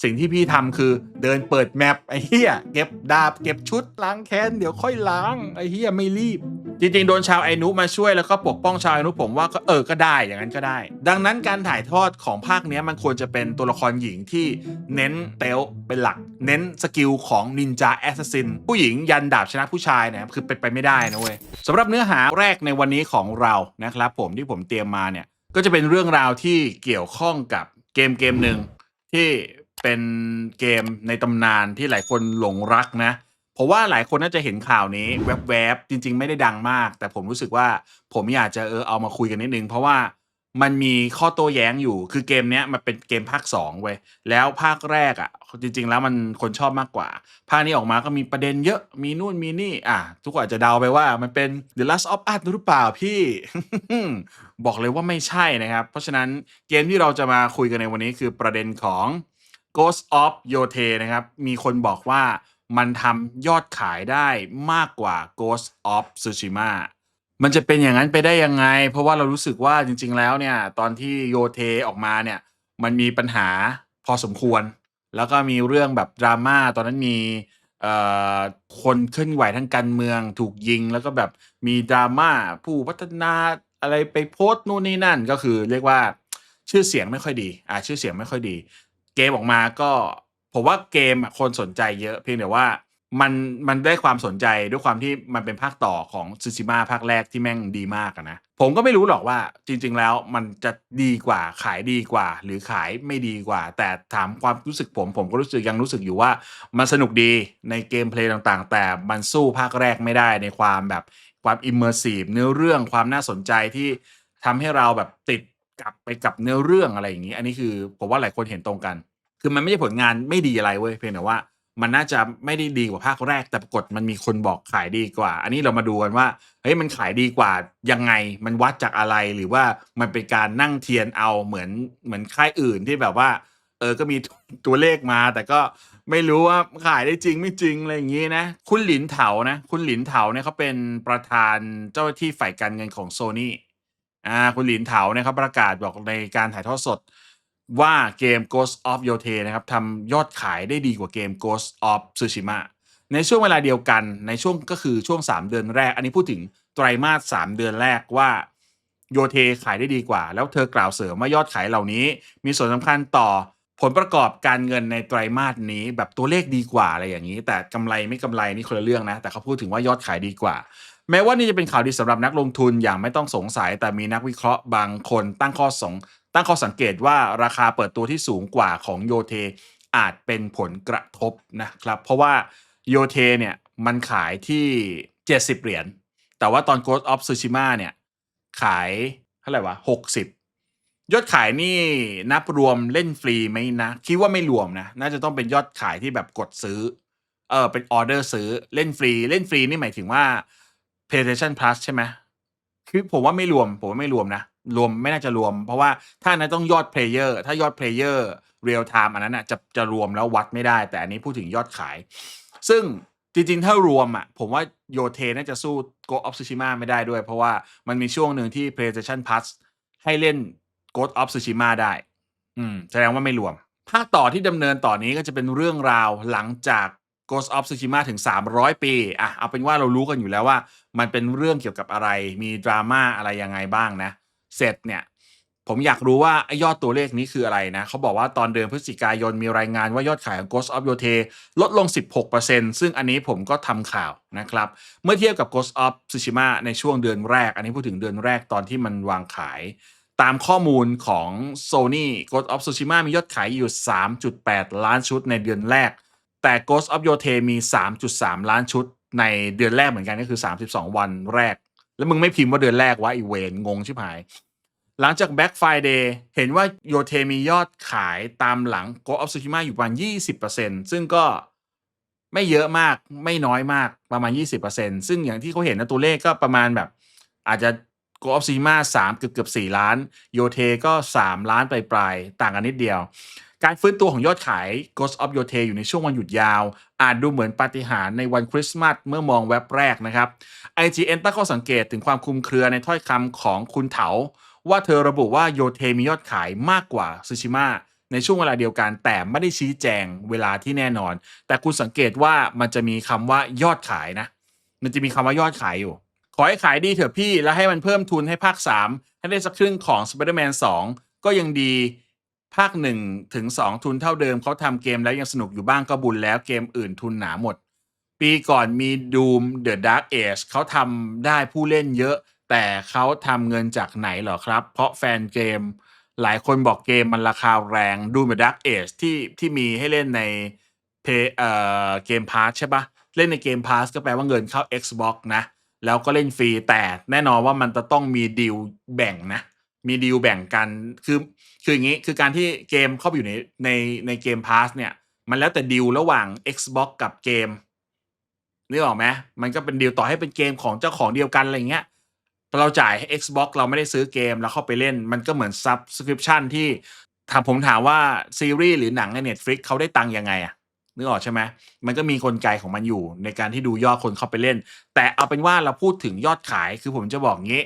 สิ่งที่พี่ทำคือเดินเปิดแมปไอ้เหี้ยเก็บดาบเก็บชุดล้างแค้นเดี๋ยวค่อยล้างไอ้เหี้ยไม่รีบจริงๆโดนชาวไอนุมาช่วยแล้วก็ปกป้องชาวไอนุผมว่าก็ก็ได้อย่างนั้นก็ได้ดังนั้นการถ่ายทอดของภาคนี้มันควรจะเป็นตัวละครหญิงที่เน้นเตลเป็นหลักเน้นสกิลของนินจาแอสซัสซินผู้หญิงยันดาบชนะผู้ชายเนี่ยคือเป็นไปไม่ได้นะเว้ยสำหรับเนื้อหาแรกในวันนี้ของเรานะครับผมที่ผมเตรียมมาเนี่ยก็จะเป็นเรื่องราวที่เกี่ยวข้องกับเกมหนึ่งที่เป็นเกมในตำนานที่หลายคนหลงรักนะเพราะว่าหลายคนน่าจะเห็นข่าวนี้แวบๆจริงๆไม่ได้ดังมากแต่ผมรู้สึกว่าผมอยากจะเอามาคุยกันนิดนึงเพราะว่ามันมีข้อโต้แย้งอยู่คือเกมเนี้ยมันเป็นเกมภาค2เว้ยแล้วภาคแรกอะจริงๆแล้วมันคนชอบมากกว่าภาคนี้ออกมาก็มีประเด็นเยอะมีนู่นมีนี่ทุกคนอาจจะเดาไปว่ามันเป็น The Last of Us หรือเปล่าพี่ บอกเลยว่าไม่ใช่นะครับเพราะฉะนั้นเกมที่เราจะมาคุยกันในวันนี้คือประเด็นของ Ghost of Yotei นะครับมีคนบอกว่ามันทำยอดขายได้มากกว่า Ghost of Tsushima มันจะเป็นอย่างนั้นไปได้ยังไงเพราะว่าเรารู้สึกว่าจริงๆแล้วเนี่ยตอนที่ Yotei ออกมาเนี่ยมันมีปัญหาพอสมควรแล้วก็มีเรื่องแบบ drama ตอนนั้นมีเอ่อคนเคลื่อนไหวทางการเมืองถูกยิงแล้วก็แบบมี drama ผู้พัฒนาอะไรไปโพสต์นู่นนี่นั่นก็คือเรียกว่าชื่อเสียงไม่ค่อยดีชื่อเสียงไม่ค่อยดีเกมออกมาก็ผมว่าเกมอะคนสนใจเยอะเพียงแต่ว่ามันมันได้ความสนใจด้วยความที่มันเป็นภาคต่อของ Tsushima ภาคแรกที่แม่งดีมากอะนะผมก็ไม่รู้หรอกว่าจริงๆแล้วมันจะดีกว่าขายดีกว่าหรือขายไม่ดีกว่าแต่ถามความรู้สึกผมก็ยังรู้สึกอยู่ว่ามันสนุกดีในเกมเพลย์ต่างๆแต่มันสู้ภาคแรกไม่ได้ในความแบบความ immersive เนื้อเรื่องความน่าสนใจที่ทำให้เราแบบติดกลับไปกับเนื้อเรื่องอะไรอย่างงี้อันนี้คือผมว่าหลายคนเห็นตรงกันคือมันไม่ใช่ผลงานไม่ดีอะไรเว้ยเพียงแต่ว่ามันน่าจะไม่ได้ดีกว่าภาคแรกแต่ปรากฏมันมีคนบอกขายดีกว่าอันนี้เรามาดูกันว่าเฮ้ยมันขายดีกว่ายังไงมันวัดจากอะไรหรือว่ามันเป็นการนั่งเทียนเอาเหมือนค่ายอื่นที่แบบว่าก็มีตัวเลขมาแต่ก็ไม่รู้ว่าขายได้จริงไม่จริงอะไรอย่างงี้นะคุณหลินเถานะคุณหลินเถาเนี่ยเขาเป็นประธานเจ้าหน้าที่ฝ่ายการเงินของ Sony คุณหลินเถาเนี่ยเขาประกาศบอกในการถ่ายทอดสดว่าเกม Ghost of Yotei นะครับทำยอดขายได้ดีกว่าเกม Ghost of Tsushima ในช่วงเวลาเดียวกันในช่วงก็คือช่วง3เดือนแรกอันนี้พูดถึงไตรมาส3เดือนแรกว่า Yotei ขายได้ดีกว่าแล้วเธอกล่าวเสริมว่ายอดขายเหล่านี้มีส่วนสำคัญต่อผลประกอบการเงินในไตรมาสนี้แบบตัวเลขดีกว่าอะไรอย่างงี้แต่กำไรไม่กำไรนี่คนละเรื่องนะแต่เขาพูดถึงว่ายอดขายดีกว่า แม้ว่านี่จะเป็นข่าวดีสำหรับนักลงทุนอย่างไม่ต้องสงสัยแต่มีนักวิเคราะห์บางคนตั้งข้อสังเกตว่าราคาเปิดตัวที่สูงกว่าของโยเทอาจเป็นผลกระทบนะครับเพราะว่าโยเทเนี่ยมันขายที่$70แต่ว่าตอน Ghost of Tsushima เนี่ยขายเท่าไหร่วะ60ยอดขายนี่นับรวมเล่นฟรีไหมนะคิดว่าไม่รวมนะน่าจะต้องเป็นยอดขายที่แบบกดซื้อเป็นออร์เดอร์ซื้อเล่นฟรีนี่หมายถึงว่า PlayStation Plus ใช่ไหมคือผมว่าไม่รวมนะรวมไม่น่าจะรวมเพราะว่าถ้าอันนั้นต้องยอด Player ถ้ายอด Player Real Time อันนั้นน่ะจะรวมแล้ววัดไม่ได้แต่อันนี้พูดถึงยอดขายซึ่งจริงๆถ้ารวมอะผมว่า Yotei น่าจะสู้ Ghost of Tsushima ไม่ได้ด้วยเพราะว่ามันมีช่วงหนึ่งที่ PlayStation Plus ให้เล่น Ghost of Tsushima ได้แสดงว่าไม่รวมภาคต่อที่ดำเนินต่อนี้ก็จะเป็นเรื่องราวหลังจาก Ghost of Tsushima ถึง300ปีเอาเป็นว่าเรารู้กันอยู่แล้วว่ามันเป็นเรื่องเกี่ยวกับอะไรมี drama อะไรยังไงบ้างนะเสร็จเนี่ยผมอยากรู้ว่าไอ้ยอดตัวเลขนี้คืออะไรนะเขาบอกว่าตอนเดือนพฤศจิกายนมีรายงานว่ายอดขายของ Ghost of Yotei ลดลง 16%ซึ่งอันนี้ผมก็ทำข่าวนะครับเมื่อเทียบกับ Ghost of Tsushima ในช่วงเดือนแรกอันนี้พูดถึงเดือนแรกตอนที่มันวางขายตามข้อมูลของ Sony Ghost of Tsushima มียอดขายอยู่ 3.8 ล้านชุดในเดือนแรกแต่ Ghost of Yotei มี 3.3 ล้านชุดในเดือนแรกเหมือนกันก็คือ32วันแรกแล้วมึงไม่พิมพ์ว่าเดือนแรกวะไอ้เวรงงชิบหายหลังจาก Black Friday เห็นว่า Yotei มียอดขายตามหลัง Ghost of Tsushima อยู่ประมาณ 20% ซึ่งก็ไม่เยอะมากไม่น้อยมากประมาณ 20% ซึ่งอย่างที่เขาเห็นนะตัวเลขก็ประมาณแบบอาจจะ Ghost of Tsushima 3เกือบ4ล้าน Yotei ก็3ล้านปลายๆต่างกันนิดเดียวการฟื้นตัวของยอดขาย Ghost of Yotei อยู่ในช่วงวันหยุดยาวอาจดูเหมือนปาฏิหาริย์ในวันคริสต์มาสเมื่อมองแว็บแรกนะครับ IGN ตั้งข้อสังเกตถึงความคลุมเครือในถ้อยคำของคุณเถาว่าเธอระบุว่าโยเทมียอดขายมากกว่าซูชิมะ ในช่วงเวลาเดียวกันแต่ไม่ได้ชี้แจงเวลาที่แน่นอนแต่คุณสังเกตว่ามันจะมีคำว่ายอดขายนะมันจะมีคำว่ายอดขายอยู่ขอให้ขายดีเถอะพี่แล้วให้มันเพิ่มทุนให้ภาค3ให้ได้สักครึ่งของ Spider-Man 2ก็ยังดีภาค1ถึง2ทุนเท่าเดิมเขาทำเกมแล้วยังสนุกอยู่บ้างก็บุญแล้วเกมอื่นทุนหนาหมดปีก่อนมี Doom The Dark Age เขาทำได้ผู้เล่นเยอะแต่เขาทำเงินจากไหนเหรอครับเพราะแฟนเกมหลายคนบอกเกมมันราคาแรง Doom The Dark Age ที่มีให้เล่นในเกมพาสใช่ปะเล่นในเกมพาสก็แปลว่าเงินเข้า Xbox นะแล้วก็เล่นฟรีแต่แน่นอนว่ามันจะต้องมีดีลแบ่งนะมีดีลแบ่งกันคืออย่างนี้คือการที่เกมเข้าไปอยู่ในเกมพาสเนี่ยมันแล้วแต่ดีลระหว่าง Xbox กับเกมนึกออกไหมมันก็เป็นดีลต่อให้เป็นเกมของเจ้าของเดียวกันอะไรเงี้ยเราจ่ายให้ Xbox เราไม่ได้ซื้อเกมแล้วเข้าไปเล่นมันก็เหมือน Subscription ที่ผมถามว่าซีรีส์หรือหนังใน Netflix เขาได้ตังค์ยังไงอะนึกออกใช่ไหมมันก็มีกลไกของมันอยู่ในการที่ดูยอดคนเข้าไปเล่นแต่เอาเป็นว่าเราพูดถึงยอดขายคือผมจะบอกงี้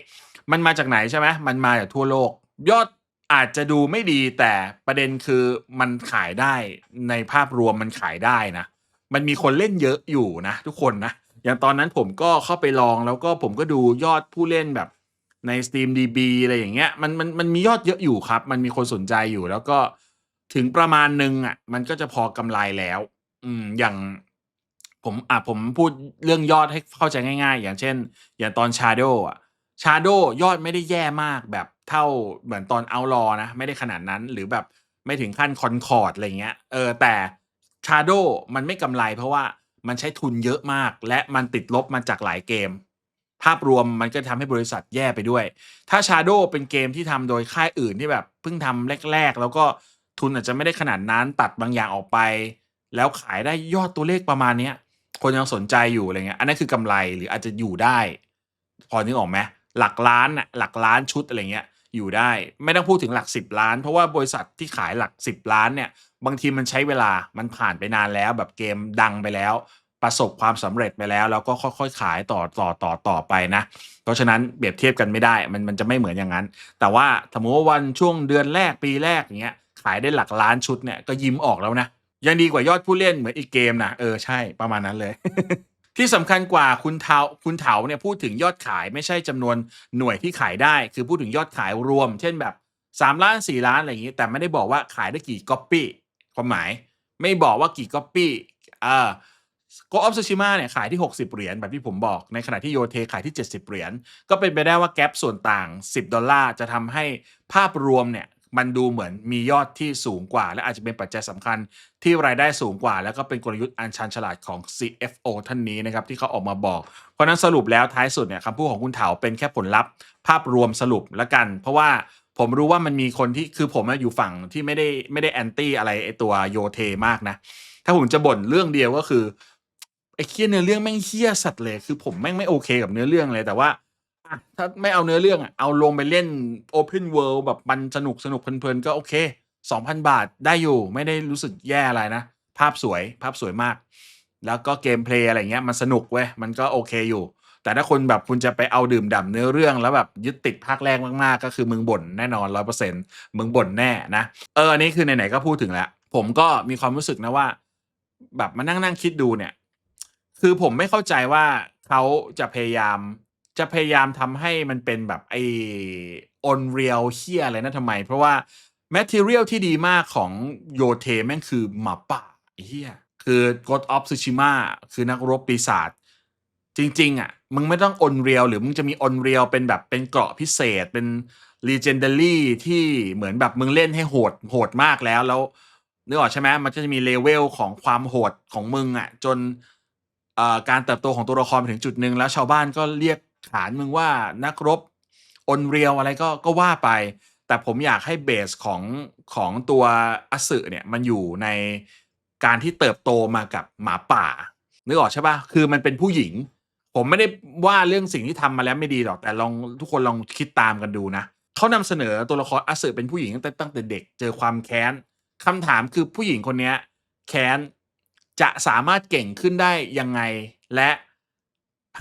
มันมาจากไหนใช่ไหมมันมาจากทั่วโลกยอดอาจจะดูไม่ดีแต่ประเด็นคือมันขายได้ในภาพรวมมันขายได้นะมันมีคนเล่นเยอะอยู่นะทุกคนนะอย่างตอนนั้นผมก็เข้าไปลองแล้วก็ผมก็ดูยอดผู้เล่นแบบใน SteamDB อะไรอย่างเงี้ยมันมียอดเยอะอยู่ครับมันมีคนสนใจอยู่แล้วก็ถึงประมาณหนึ่งอะมันก็จะพอกำไรแล้วอย่างผมพูดเรื่องยอดให้เข้าใจง่ายๆอย่างเช่นอย่างตอน Shadow อะ Shadow ยอดไม่ได้แย่มากแบบเท่าเหมือนตอน Outlaw นะไม่ได้ขนาดนั้นหรือแบบไม่ถึงขั้น Concord อะไรเงี้ยแต่ Shadow มันไม่กำไรเพราะว่ามันใช้ทุนเยอะมากและมันติดลบมาจากหลายเกมภาพรวมมันก็ทำให้บริษัทแย่ไปด้วยถ้า Shadow เป็นเกมที่ทำโดยค่ายอื่นที่แบบเพิ่งทำแรกๆแล้วก็ทุนอาจจะไม่ได้ขนาดนั้นตัดบางอย่างออกไปแล้วขายได้ยอดตัวเลขประมาณเนี้ยคนยังสนใจอยู่อะไรเงี้ยอันนั้นคือกำไรหรืออาจจะอยู่ได้พอนึกออกไหมหลักล้านน่ะหลักล้านชุดอะไรเงี้ยอยู่ได้ไม่ต้องพูดถึงหลัก10ล้านเพราะว่าบริษัทที่ขายหลัก10ล้านเนี่ยบางทีมันใช้เวลามันผ่านไปนานแล้วแบบเกมดังไปแล้วประสบความสำเร็จไปแล้วแล้วก็ค่อยๆขายต่อไปนะเพราะฉะนั้นเปรียบเทียบกันไม่ได้มันจะไม่เหมือนอย่างนั้นแต่ว่าสมมุติว่าวันช่วงเดือนแรกปีแรกอย่างเงี้ยขายได้หลักล้านชุดเนี่ยก็ยิ้มออกแล้วนะ ยังดีกว่ายอดผู้เล่นเหมือนอีกเกมนะใช่ประมาณนั้นเลย ที่สำคัญกว่าคุณเถาเนี่ยพูดถึงยอดขายไม่ใช่จำนวนหน่วยที่ขายได้คือพูดถึงยอดขายรวมเช่นแบบ3,000,000 4,000,000อะไรอย่างงี้แต่ไม่ได้บอกว่าขายได้กี่ก๊อบปี้ความหมายไม่บอกว่ากี่ก๊อบปี้เออ Ghost of Tsushima เนี่ยขายที่$60แบบที่ผมบอกในขณะที่ Yote ขายที่$70ก็เป็นไปได้ว่า Gap ส่วนต่าง$10จะทำให้ภาพรวมเนี่ยมันดูเหมือนมียอดที่สูงกว่าและอาจจะเป็นปัจจัยสำคัญที่รายได้สูงกว่าแล้วก็เป็นกลยุทธ์อันชันฉลาดของ CFO ท่านนี้นะครับที่เขาออกมาบอกเพราะนั้นสรุปแล้วท้ายสุดเนี่ยคำพูดของคุณเถาเป็นแค่ผลลัพธ์ภาพรวมสรุปแล้วกันเพราะว่าผมรู้ว่ามันมีคนที่คือผมอยู่ฝั่งที่ไม่ได้แอนตี้อะไรไอ้ตัวโยเทมากนะถ้าผมจะบ่นเรื่องเดียวก็คือไอ้เหี้ยเนื้อเรื่องแม่งเหี้ยสัตว์เลยคือผมแม่งไม่โอเคกับเนื้อเรื่องเลยแต่ว่า ถ้าไม่เอาเนื้อเรื่องอะเอาลงไปเล่น Open World แบบมันสนุกๆเพลินๆก็โอเค2,000 บาทได้อยู่ไม่ได้รู้สึกแย่อะไรนะภาพสวยมากแล้วก็เกมเพลย์อะไรอย่างเงี้ยมันสนุกเว้ยมันก็โอเคอยู่แต่ถ้าคุณแบบคุณจะไปเอาดื่มด่ำเนื้อเรื่องแล้วแบบยึดติดภาคแรกมากๆก็คือมึงบ่นแน่นอน100%มึงบ่นแน่นะอันนี้คือไหนๆก็พูดถึงแล้วผมก็มีความรู้สึกนะว่าแบบมานั่งคิดดูเนี่ยคือผมไม่เข้าใจว่าเขาจะพยายามทำให้มันเป็นแบบไอ้ Unreal เหี้ยอะไรนั่นทำไมเพราะว่า Material ที่ดีมากของ Yote แม่งคือหมาป่าไอ้เหี้ยคือ Ghost of Tsushima คือนักรบปีศาจจริงๆอะมึงไม่ต้อง Unreal หรือมึงจะมี Unreal เป็นแบบเป็นเกราะพิเศษเป็น Legendary ที่เหมือนแบบมึงเล่นให้โหดมากแล้วนึกออกใช่ไหมมันก็จะมี level ของความโหดของมึงอะจนการเติบโตของตัวละครไปถึงจุดหนึ่งแล้วชาวบ้านก็เรียกขานมึงว่านักรบ Unreal อะไรก็ว่าไปแต่ผมอยากให้เบสของตัวอสึเนี่ยมันอยู่ในการที่เติบโตมากับหมาป่านึกออกใช่เปล่าคือมันเป็นผู้หญิงผมไม่ได้ว่าเรื่องสิ่งที่ทำมาแล้วไม่ดีหรอกแต่ทุกคนลองคิดตามกันดูนะเขานำเสนอตัวละครอสึเป็นผู้หญิงตั้งแต่เด็กเจอความแค้นคำถามคือผู้หญิงคนเนี้ยแค้นจะสามารถเก่งขึ้นได้ยังไงและ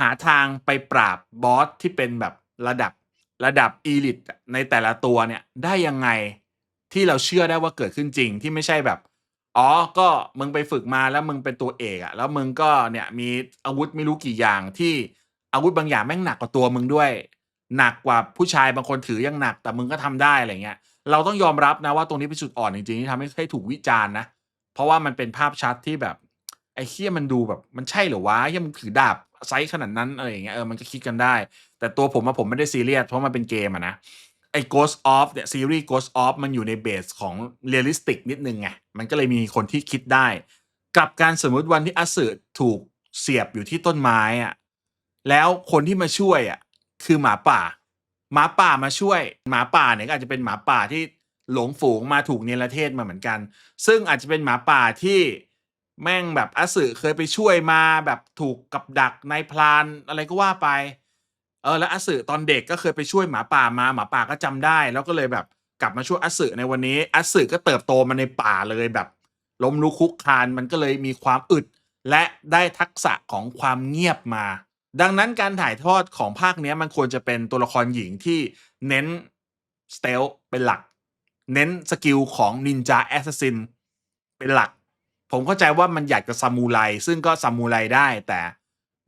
หาทางไปปราบบอสที่เป็นแบบระดับ Elite ในแต่ละตัวเนี่ยได้ยังไง ที่เราเชื่อได้ว่าเกิดขึ้นจริงที่ไม่ใช่แบบอ๋อก็มึงไปฝึกมาแล้วมึงเป็นตัวเอกอะแล้วมึงก็เนี่ยมีอาวุธไม่รู้กี่อย่างที่อาวุธบางอย่างแม่งหนักกว่าตัวมึงด้วยหนักกว่าผู้ชายบางคนถือยังหนักแต่มึงก็ทำได้อะไรเงี้ยเราต้องยอมรับนะว่าตรงนี้เป็นจุดอ่อนจริงๆที่ทำให้ถูกวิจารณ์นะเพราะว่ามันเป็นภาพชัดที่แบบไอ้เหี้ยมันดูแบบมันใช่เหรอวะเหี้ยมึงถือดาบไซซ์ขนาดนั้นอะไรอย่างเงี้ยมันก็คิดกันได้แต่ตัวผมอะผมไม่ได้ซีเรียสเพราะมันเป็นเกมอะนะไอ้ Ghost of เนี่ยซีรีส์ Ghost of มันอยู่ในเบสของเรียลลิสติกนิดหนึ่งไงมันก็เลยมีคนที่คิดได้กลับกันสมมุติวันที่อาสึถูกเสียบอยู่ที่ต้นไม้อะแล้วคนที่มาช่วยอะคือหมาป่าหมาป่ามาช่วยหมาป่าเนี่ยก็อาจจะเป็นหมาป่าที่หลงฝูงมาถูกเนรเทศมาเหมือนกันซึ่งอาจจะเป็นหมาป่าที่แม่งแบบอาสึเคยไปช่วยมาแบบถูกกับดักนายพรานอะไรก็ว่าไปแล้วอาสึตอนเด็กก็เคยไปช่วยหมาป่ามาหมาป่าก็จำได้แล้วก็เลยแบบกลับมาช่วยอาสึในวันนี้อาสึก็เติบโตมาในป่าเลยแบบล้มลุกคลุกคลานมันก็เลยมีความอึดและได้ทักษะของความเงียบมาดังนั้นการถ่ายทอดของภาคเนี้ยมันควรจะเป็นตัวละครหญิงที่เน้น stealth เป็นหลักเน้นสกิลของ Ninja Assassin เป็นหลักผมเข้าใจว่ามันอยากจะซามูไรซึ่งก็ซามูไรได้แต่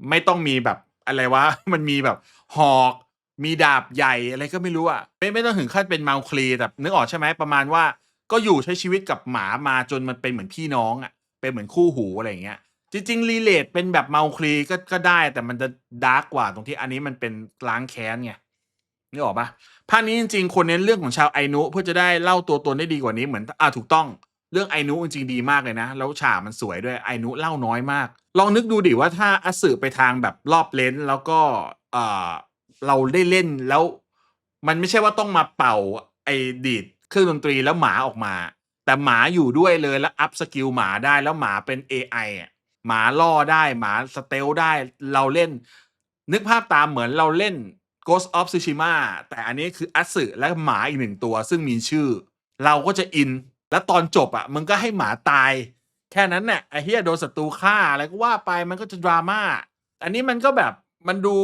ไม่ต้องมีแบบอะไรวะ มันมีแบบหอกมีดาบใหญ่อะไรก็ไม่รู้อะไม่ต้องถึงขั้นเป็นมัลคลีแต่นึกออกใช่ไหมประมาณว่าก็อยู่ใช้ชีวิตกับหมามาจนมันเป็นเหมือนพี่น้องอะเป็นเหมือนคู่หูอะไรอย่างเงี้ยจริงๆ relate เป็นแบบมัลคลีก็ได้แต่มันจะดาร์กกว่าตรงที่อันนี้มันเป็นล้างแค้นไงนึกออกเปล่าภาคนี้จริงๆควรเน้นเรื่องของชาวไอนุเพื่อจะได้เล่าตัวตนได้ดีกว่านี้เหมือนถูกต้อง เรื่องไอนุจริงๆดีมากเลยนะแล้วฉากมันสวยด้วยไอนุเล่าน้อยมากลองนึกดูดิว่าถ้าอาสึไปทางแบบรอบเลนแล้วก็เอ่อเราได้เล่นแล้วมันไม่ใช่ว่าต้องมาเป่าไอ้ดีดเครื่องดนตรีแล้วหมาออกมาแต่หมาอยู่ด้วยเลยแล้วอัพสกิลหมาได้แล้วหมาเป็นเอไออะหมาล่อได้หมาสเตลได้เราเล่นนึกภาพตามเหมือนเราเล่น Ghost of Tsushima แต่อันนี้คืออาสึและหมาอีกหนึ่งตัวซึ่งมีชื่อเราก็จะอิน แล้วตอนจบอะมึงก็ให้หมาตายแค่นั้นน่ะไอ้เหี้ยโดนศัตรูฆ่าอะไรก็ว่าไปมันก็จะดราม่าอันนี้มันก็แบบมันดู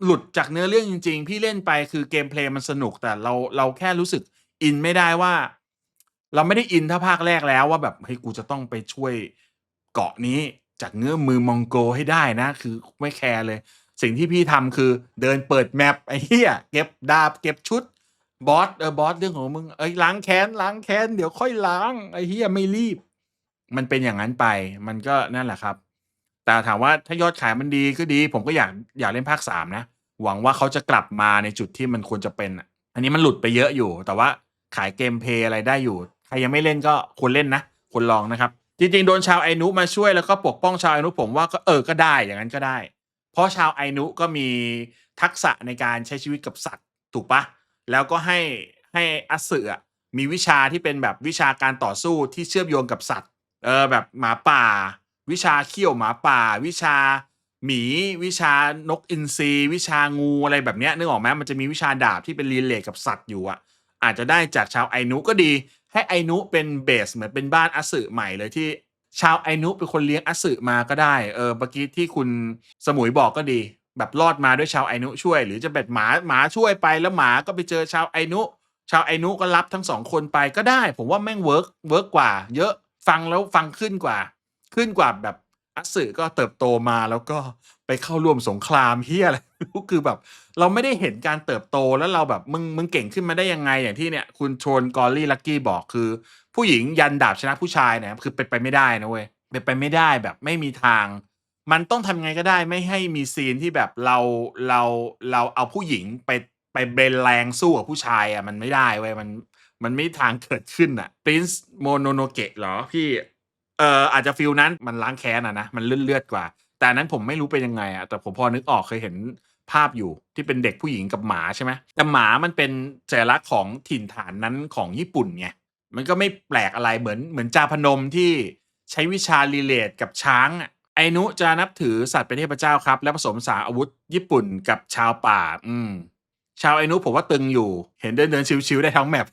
หลุดจากเนื้อเรื่องจริงๆพี่เล่นไปคือเกมเพลย์มันสนุกแต่เราแค่รู้สึกอินไม่ได้ว่าเราไม่ได้อินเท่าภาคแรกแล้วว่าแบบเฮ้ยกูจะต้องไปช่วยเกาะนี้จากเงื้อมือมองโกให้ได้นะคือไม่แคร์เลยสิ่งที่พี่ทำคือเดินเปิด map ไอ้เหี้ยเก็บดาบเก็บชุด บอสเรื่องของมึงเอ้ยล้างแค้นล้างแค้นเดี๋ยวค่อยล้างไอ้เหี้ยไม่รีบมันเป็นอย่างนั้นไปมันก็นั่นแหละครับแต่ถามว่าถ้ายอดขายมันดีก็ดีผมก็อยากเล่นภาค3นะหวังว่าเขาจะกลับมาในจุดที่มันควรจะเป็นอะอันนี้มันหลุดไปเยอะอยู่แต่ว่าขายเกมเพลย์อะไรได้อยู่ใครยังไม่เล่นก็ควรเล่นนะควรลองนะครับจริงๆโดนชาวไอนุมาช่วยแล้วก็ปกป้องชาวไอนุผมว่าก็ก็ได้อย่างนั้นก็ได้เพราะชาวไอนุก็มีทักษะในการใช้ชีวิตกับสัตว์ถูกเปล่า แล้วก็ให้อัตสึอะมีวิชาที่เป็นแบบวิชาการต่อสู้ที่เชื่อมโยงกับสัตว์แบบหมาป่าวิชาเขี้ยวหมาป่าวิชาหมีวิชานกอินทรีวิชางูอะไรแบบเนี้ยนึกออกไหมมันจะมีวิชาดาบที่เป็น relate กับสัตว์อยู่อะอาจจะได้จากชาวไอนุก็ดีให้ไอนุเป็นเบสเหมือนเป็นบ้านอัตสึใหม่เลยที่ชาวไอนุเป็นคนเลี้ยงอัตสึมาก็ได้เมื่อกี้ที่คุณสมุยบอกก็ดี แบบรอดมาด้วยชาวไอนุช่วยหรือจะแบบหมาช่วยไปแล้วหมาก็ไปเจอชาวไอนุก็รับทั้ง2คนไปก็ได้ผมว่าแม่งเวิร์กกว่าเยอะฟังแล้วฟังขึ้นกว่าแบบอัตสึก็เติบโตมาแล้วก็ไปเข้าร่วมสงครามเหี้ยอะไรไม่รู้คือแบบเราไม่ได้เห็นการเติบโตแล้วเราแบบมึงเก่งขึ้นมาได้ยังไงอย่างที่เนี่ยคุณโชนกอรี่ลักกี้บอกคือผู้หญิงยันดาบชนะผู้ชายเนี่ยคือเป็นไปไม่ได้นะเว้ยเป็นไปไม่ได้แบบไม่มีทาง มันต้องทำไงก็ได้ไม่ให้มีซีนที่แบบเราเอาผู้หญิงไปเบนแรงสู้กับผู้ชายอะมันไม่ได้เว้ยมันไม่มีทางเกิดขึ้นน่ะ Prince Mononoke เหรอพี่อาจจะฟีลนั้นมันล้างแค้นอะนะมันเลือดๆกว่าแต่อันนั้นผมไม่รู้เป็นยังไงอะแต่ผมพอนึกออกเคยเห็นภาพอยู่ที่เป็นเด็กผู้หญิงกับหมาใช่ไหมแต่หมามันเป็นสัญลักษณ์ของถิ่นฐานนั้นของญี่ปุ่นไงมันก็ไม่แปลกอะไรเหมือนจาพนมที่ใช้วิชา relate กับช้างอะ ไอนุจะนับถือสัตว์เป็นเทพเจ้าครับและผสมผสานอาวุธญี่ปุ่นกับชาวป่าชาวไอนุผมว่าตึงอยู่เห็นเดินชิวๆได้ทั้งแมป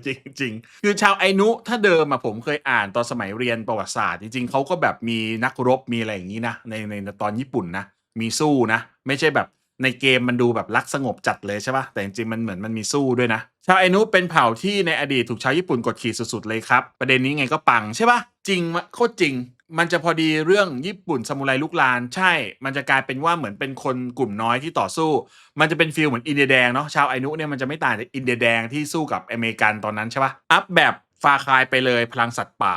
จริงๆคือชาวไอนุถ้าเดิมอะผมเคยอ่านตอนสมัยเรียนประวัติศาสตร์จริงๆเขาก็แบบมีนักรบมีอะไรอย่างงี้นะในตอนญี่ปุ่นนะมีสู้นะไม่ใช่แบบ ในเกมมันดูแบบรักสงบจัดเลยใช่ปะแต่จริงๆมันเหมือนมันมีสู้ด้วยนะชาวไอนุเป็นเผ่าที่ในอดีตถูกชาวญี่ปุ่นกดขี่สุดๆเลยครับประเด็นนี้ไงก็ปังใช่ปะจริงมะโคตรจริงมันจะพอดีเรื่องญี่ปุ่นซามูไรลุกลานใช่มันจะกลายเป็นว่าเหมือนเป็นคนกลุ่มน้อยที่ต่อสู้มันจะเป็นฟีลเหมือนอินเดียแดงเนาะชาวไอนุเนี่ยมันจะไม่ต่างจากอินเดียแดงที่สู้กับอเมริกันตอนนั้นใช่ปะอัพแบบฟาคายไปเลยพลังสัตว์ป่า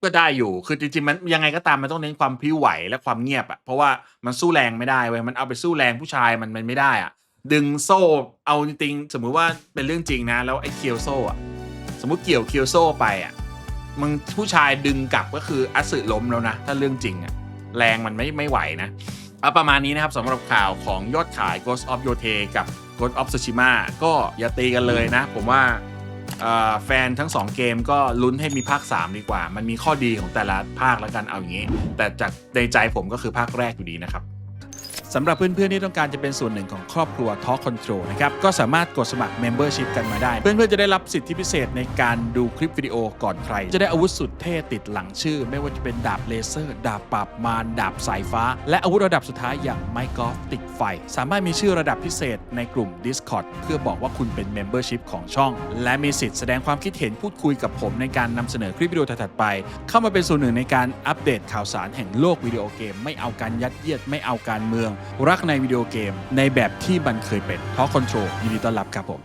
ก็ได้อยู่คือจริงๆมันยังไงก็ตามมันต้องเน้นความพลิ้วไหวและความเงียบอะเพราะว่ามันสู้แรงไม่ได้เว้ยมันเอาไปสู้แรงผู้ชายมันไม่ได้อะดึงโซ่เอาจริงๆสมมุติว่าเป็นเรื่องจริงนะแล้วไอ้เคียวโซ่อะสมมุติเกี่ยวเคียวโซ่ไปอะมึงผู้ชายดึงกลับก็คืออัตสึล้มแล้วนะถ้าเรื่องจริงอะแรงมันไม่ไหวนะประมาณนี้นะครับสำหรับข่าวของยอดขาย Ghost of Yotei กับ Ghost of Tsushima ก็อย่าตีกันเลยนะผมว่าแฟนทั้ง2เกมก็ลุ้นให้มีภาค3ดีกว่ามันมีข้อดีของแต่ละภาคแล้วกันเอาอย่างนี้แต่จากในใจผมก็คือภาคแรกอยู่ดีนะครับสำหรับเพื่อนๆที่ต้องการจะเป็นส่วนหนึ่งของครอบครัว Talk Control นะครับก็สามารถกดสมัคร Membership กันมาได้เพื่อนๆจะได้รับสิทธิพิเศษในการดูคลิปวิดีโอก่อนใครจะได้อาวุธสุดเท่ติดหลังชื่อไม่ว่าจะเป็นดาบเลเซอร์ดาบปราบมารดาบสายฟ้าและอาวุธระดับสุดท้ายอย่างไม้กอล์ฟติดไฟสามารถมีชื่อระดับพิเศษในกลุ่ม Discord เพื่อบอกว่าคุณเป็น Membership ของช่องและมีสิทธิ์แสดงความคิดเห็นพูดคุยกับผมในการนำเสนอคลิปวิดีโอถัดไปเข้ามาเป็นส่วนหนึ่งในการอัปเดตข่าวสารแห่งโลกวิดีโอเกมไม่เอาการยัดเยียดไม่เอาการเมืองรักในวิดีโอเกมในแบบที่มันเคยเป็น Talk Control ยินดีต้อนรับครับผม